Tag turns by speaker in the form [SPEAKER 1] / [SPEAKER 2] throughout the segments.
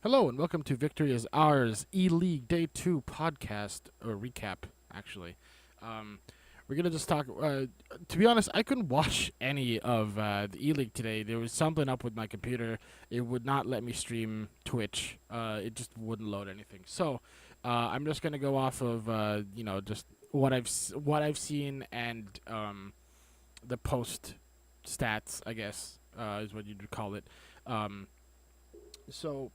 [SPEAKER 1] Hello and welcome to Victory is Ours ELeague Day 2 podcast, or recap, actually. Um, we're going to just talk. To be honest, I couldn't watch any of the ELeague today. There was something up with my computer. It would not let me stream Twitch. It just wouldn't load anything. So I'm just going to go off of, just what I've seen and the post stats, I guess, is what you'd call it. Um, so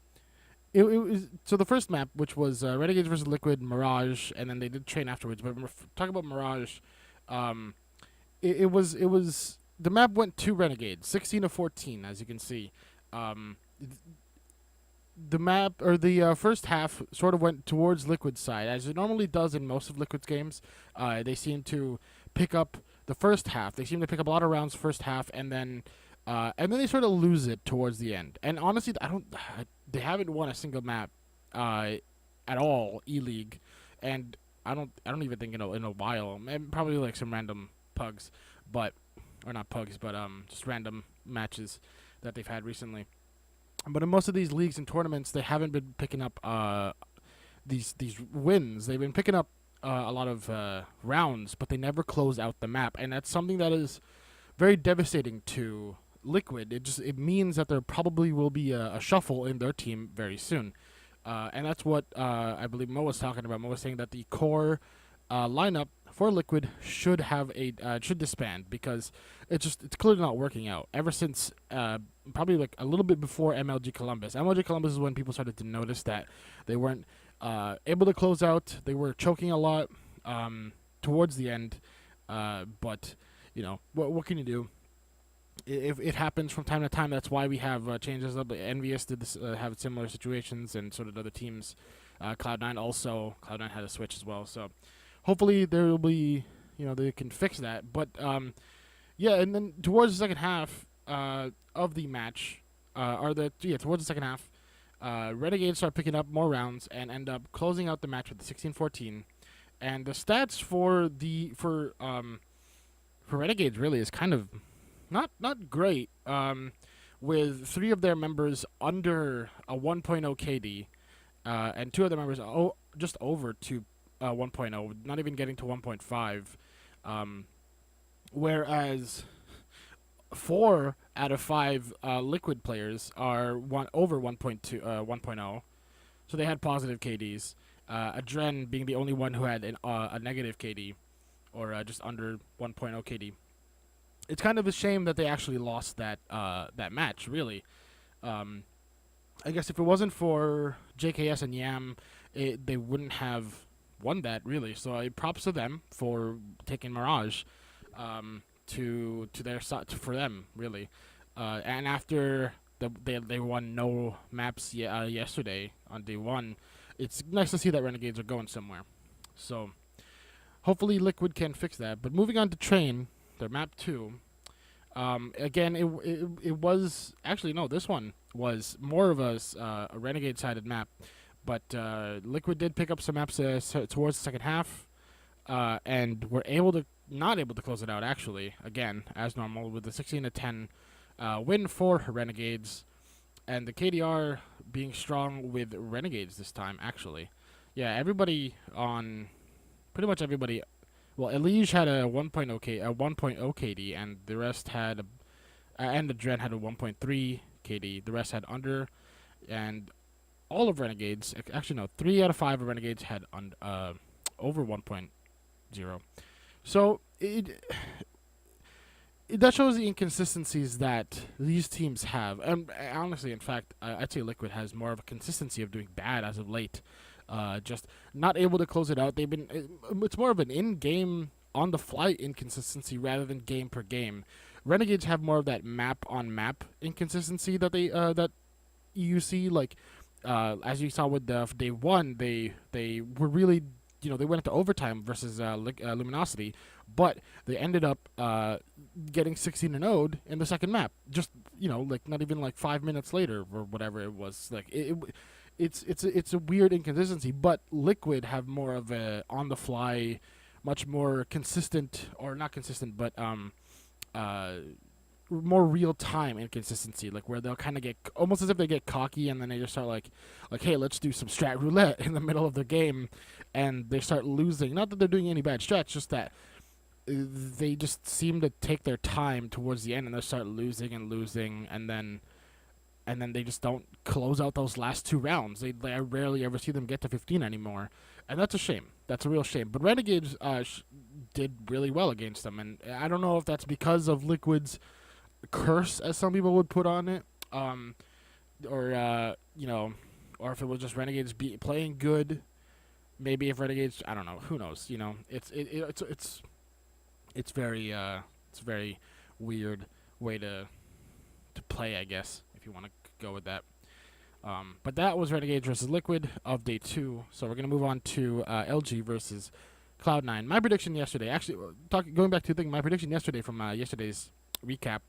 [SPEAKER 1] it was so the first map, which was Renegades versus Liquid, Mirage, and then they did train afterwards. But talk about Mirage, um, it was the map went to Renegades, 16 to 14, as you can see. Um, the map or the first half sort of went towards Liquid's side, as it normally does in most of Liquid's games. They seem to pick up the first half. They seem to pick up a lot of rounds first half, and then they sort of lose it towards the end. And honestly, I don't. They haven't won a single map, at all ELeague, and I don't even think in a while. Probably like some random pugs, but or not pugs, but just random matches that they've had recently. But in most of these leagues and tournaments, they haven't been picking up these wins. They've been picking up a lot of rounds, but they never close out the map, and that's something that is very devastating to Liquid. It means that there probably will be a shuffle in their team very soon, and that's what I believe Mo was talking about. Mo was saying that the core lineup for Liquid should disband because it's clearly not working out. Ever since probably like a little bit before MLG Columbus. MLG Columbus is when people started to notice that they weren't able to close out. They were choking a lot towards the end, but what can you do? If it happens from time to time, that's why we have changes up. Envious did this, have similar situations, and so did other teams. Cloud9 also. Cloud9 had a switch as well. So hopefully there will be, they can fix that. But yeah, and then towards the second half of the match, towards the second half, Renegades start picking up more rounds and end up closing out the match with the 16-14. And the stats for Renegades really is kind of not great. With three of their members under a 1.0 KD, and two of their members just over to 1.0, not even getting to 1.5. Whereas 4 out of 5 Liquid players are over 1.2, 1.0, so they had positive KDs. Adren being the only one who had a negative KD, or just under 1.0 KD. It's kind of a shame that they actually lost that match. Really, I guess if it wasn't for JKS and Yam, they wouldn't have won that really. So props to them for taking Mirage to their side for them really. And after they won no maps yesterday on day one, it's nice to see that Renegades are going somewhere. So hopefully Liquid can fix that. But moving on to Train, their map 2. Again, it was actually no. This one was more of a Renegade sided map, but Liquid did pick up some maps towards the second half, and were not able to close it out. Actually, again as normal with the 16-10 win for Renegades, and the KDR being strong with Renegades this time. Actually, yeah, pretty much everybody. Well, ELeague had a 1.0 KD, and the rest had, and the Dren had a 1.3 KD. The rest had under, and all of Renegades. Actually, no, 3 out of 5 of Renegades had over 1.0. So that shows the inconsistencies that these teams have. And honestly, in fact, I'd say Liquid has more of a consistency of doing bad as of late. Just not able to close it out. It's more of an in-game, on-the-fly inconsistency rather than game per game. Renegades have more of that map-on-map inconsistency that you see. Like as you saw with the day one, they were really, they went into overtime versus Luminosity, but they ended up getting 16-0'd in the second map. Just like not even like 5 minutes later or whatever it was. Like it's a weird inconsistency, but Liquid have more of a on the fly, much more consistent, or not consistent, but more real time inconsistency, like where they'll kind of get almost as if they get cocky and then they just start like hey, let's do some strat roulette in the middle of the game, and they start losing. Not that they're doing any bad strats, just that they just seem to take their time towards the end and they start losing and losing, and then they just don't close out those last two rounds. I rarely ever see them get to 15 anymore, and that's a shame. That's a real shame. But Renegades did really well against them, and I don't know if that's because of Liquid's curse, as some people would put on it, or or if it was just Renegades playing good. Maybe if Renegades, I don't know. Who knows? It's very weird way to play, I guess, if you want to go with that. But that was Renegades versus Liquid of day 2. So we're gonna move on to LG versus Cloud9. My prediction yesterday, actually, going back to the thing, my prediction yesterday from yesterday's recap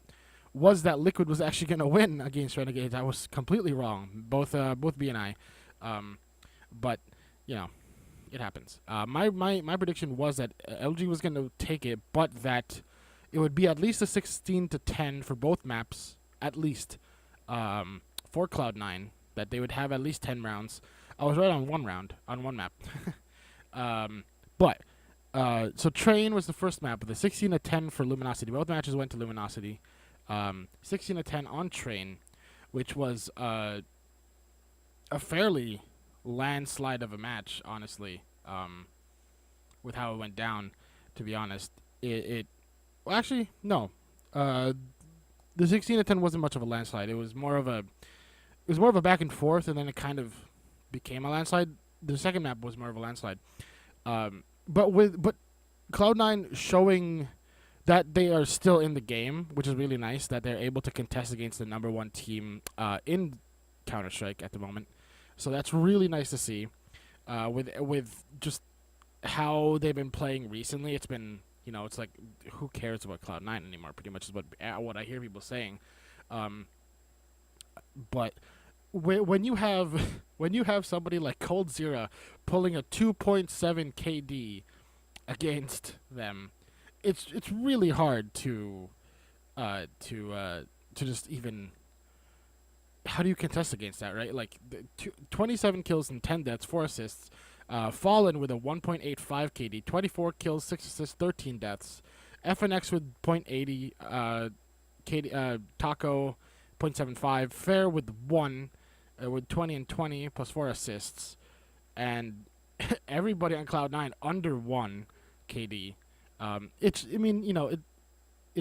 [SPEAKER 1] was that Liquid was actually gonna win against Renegades. I was completely wrong, both B and I. But it happens. My prediction was that LG was gonna take it, but that it would be at least a 16-10 for both maps, at least, for Cloud9, that they would have at least 10 rounds. I was right on one round, on one map. So Train was the first map with a 16-10 for Luminosity. Both matches went to Luminosity. 16-10 on Train, which was a fairly landslide of a match, honestly, with how it went down, to be honest. Well, actually, no. The 16-10 wasn't much of a landslide. It was more of a back and forth, and then it kind of became a landslide. The second map was more of a landslide. But Cloud9 showing that they are still in the game, which is really nice, that they're able to contest against the number 1 team in Counter-Strike at the moment. So that's really nice to see. With just how they've been playing recently, it's been, it's like, who cares about Cloud9 anymore? Pretty much is what I hear people saying. But when you have somebody like Coldzera pulling a 2.7 KD against them, it's really hard to just even. How do you contest against that, right? Like 27 kills and 10 deaths, 4 assists. Fallen with a 1.85 KD, 24 kills, 6 assists, 13 deaths. FNX with 0.80 KD. Taco 0.75. Fair with 1, with 20 and 20 plus 4 assists, and everybody on Cloud9 under 1 KD. It's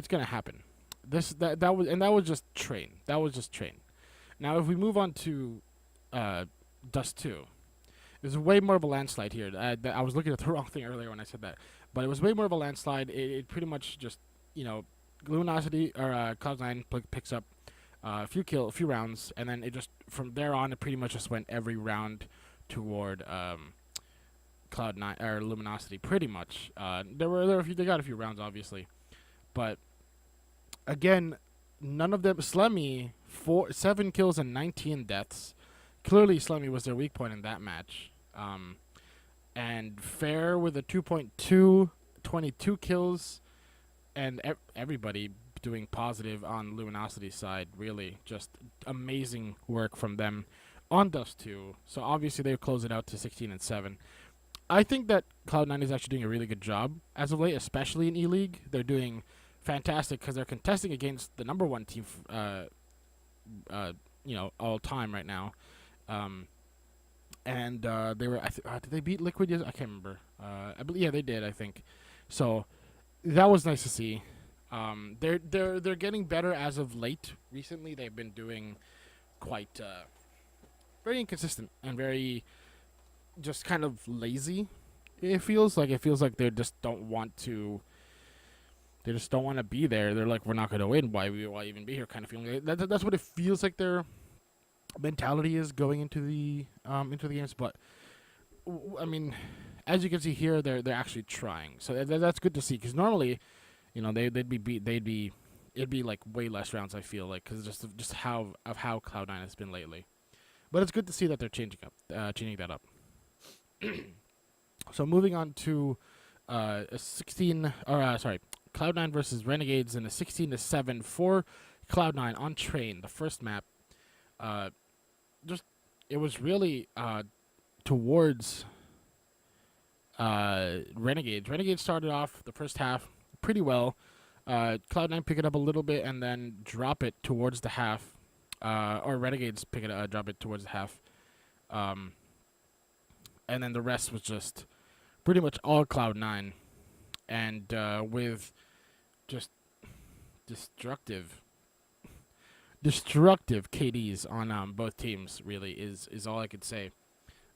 [SPEAKER 1] gonna happen. That was just Train. That was just Train. Now, if we move on to Dust 2, there's way more of a landslide here. I was looking at the wrong thing earlier when I said that, but it was way more of a landslide. It pretty much just, Luminosity or Cloud9 picks up a few rounds, and then it just, from there on, it pretty much just went every round toward Cloud9 or Luminosity. Pretty much. They got a few rounds, obviously, but again, none of them. Slemmy, 7 kills and 19 deaths. Clearly, Slemmy was their weak point in that match. And Fair with a 2.2, 22 kills, and everybody doing positive on Luminosity's side. Really, just amazing work from them on Dust 2. So obviously they close it out to 16-7. I think that Cloud9 is actually doing a really good job as of late, especially in ELeague. They're doing fantastic because they're contesting against the number 1 team, all time right now. And they were, did they beat Liquid yet? I can't remember. Yeah, they did, I think. So that was nice to see. They're getting better as of late. Recently, they've been doing quite very inconsistent and very just kind of lazy. It feels like they just don't want to. They just don't want to be there. They're like, we're not going to win. Why even be here? Kind of feeling. That's what it feels like their mentality is going into the games. But I mean, as you can see here, they're actually trying. So that's good to see. Because normally, it'd be like way less rounds. I feel like because just how Cloud9 has been lately. But it's good to see that they're changing that up. So moving on to Cloud9 versus Renegades in a 16-7 for Cloud9 on Train, the first map. Just it was really towards Renegades. Renegades started off the first half pretty well. Cloud9 pick it up a little bit and then drop it towards the half. Or Renegades drop it towards the half. And then the rest was just pretty much all Cloud9. And with just destructive KDs on both teams, really, is all I could say.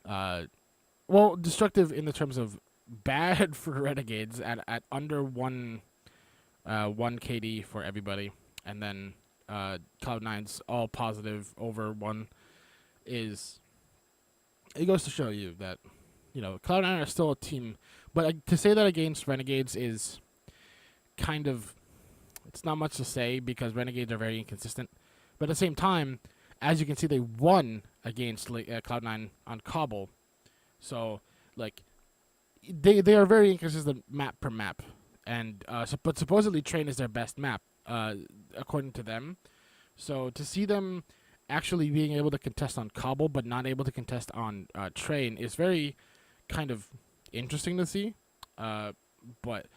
[SPEAKER 1] Well, destructive in the terms of bad for Renegades at under one KD for everybody, and then Cloud9's all positive over 1 is. It goes to show you that, Cloud9 are still a team, but to say that against Renegades is kind of, it's not much to say because Renegades are very inconsistent. But at the same time, as you can see, they won against Cloud9 on Cobble. So, they are very inconsistent map per map. And but supposedly Train is their best map, according to them. So to see them actually being able to contest on Cobble but not able to contest on Train is very kind of interesting to see. But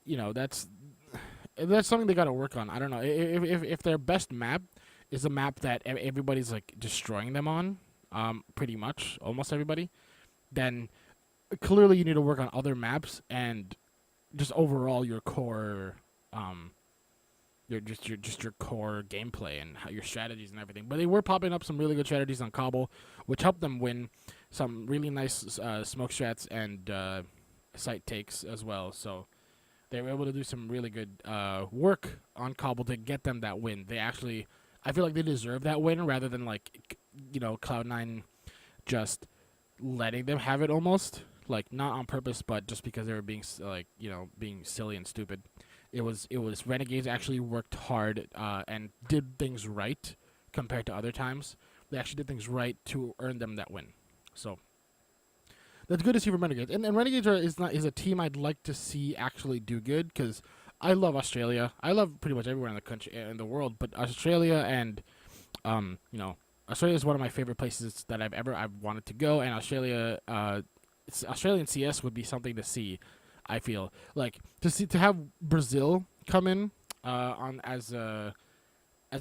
[SPEAKER 1] that's something they got to work on. I don't know if their best map is a map that everybody's destroying them on, pretty much almost everybody, then clearly you need to work on other maps and just overall your core, your core gameplay and how your strategies and everything. But they were popping up some really good strategies on Cobble, which helped them win some really nice smoke strats and site takes as well. So they were able to do some really good work on Cobble to get them that win. They actually, I feel like they deserve that win rather than Cloud9 just letting them have it almost. Not on purpose, but just because they were being being silly and stupid. It was Renegades actually worked hard and did things right compared to other times. They actually did things right to earn them that win. So that's good to see from Renegades. And Renegades is a team I'd like to see actually do good because I love Australia. I love pretty much everywhere in the country in the world, but Australia and Australia is one of my favorite places that I've wanted to go, and Australian CS would be something to see. I feel to have Brazil come in on as a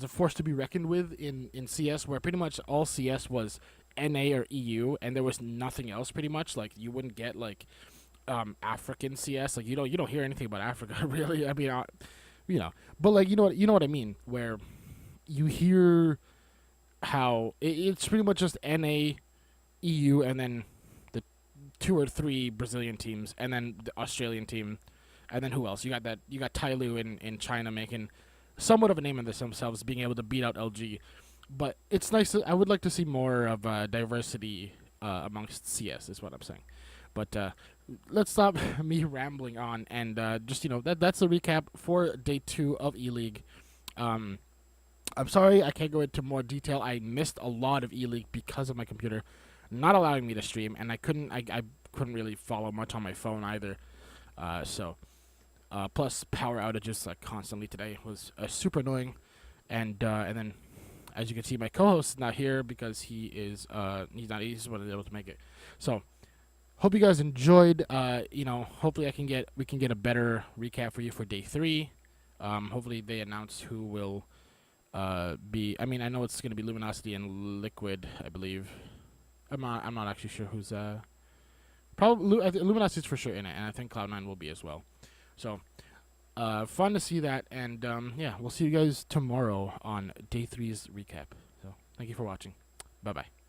[SPEAKER 1] force to be reckoned with in CS, where pretty much all CS was NA or EU, and there was nothing else. Pretty much you wouldn't get African CS. You don't hear anything about Africa really. I mean, but you know what I mean, where you hear how it's pretty much just NA, EU, and then 2 or 3 Brazilian teams, and then the Australian team, and then who else? You got Tyloo in China making somewhat of a name of themselves, being able to beat out LG. But it's nice. I would like to see more of diversity amongst CS, is what I'm saying. But let's stop me rambling on, and just that's the recap for day 2 of ELeague. I'm sorry I can't go into more detail. I missed a lot of ELeague because of my computer not allowing me to stream, and I couldn't really follow much on my phone either. Plus power outages constantly today was super annoying, and then as you can see, my co-host is not here because he's not able to make it. So hope you guys enjoyed. Hopefully we can get a better recap for you for day 3. Hopefully they announce who will be. I mean, I know it's gonna be Luminosity and Liquid, I believe. I'm not actually sure who's probably Luminosity's for sure in it, and I think Cloud9 will be as well. So fun to see that, and yeah, we'll see you guys tomorrow on day 3's recap. So thank you for watching. Bye bye.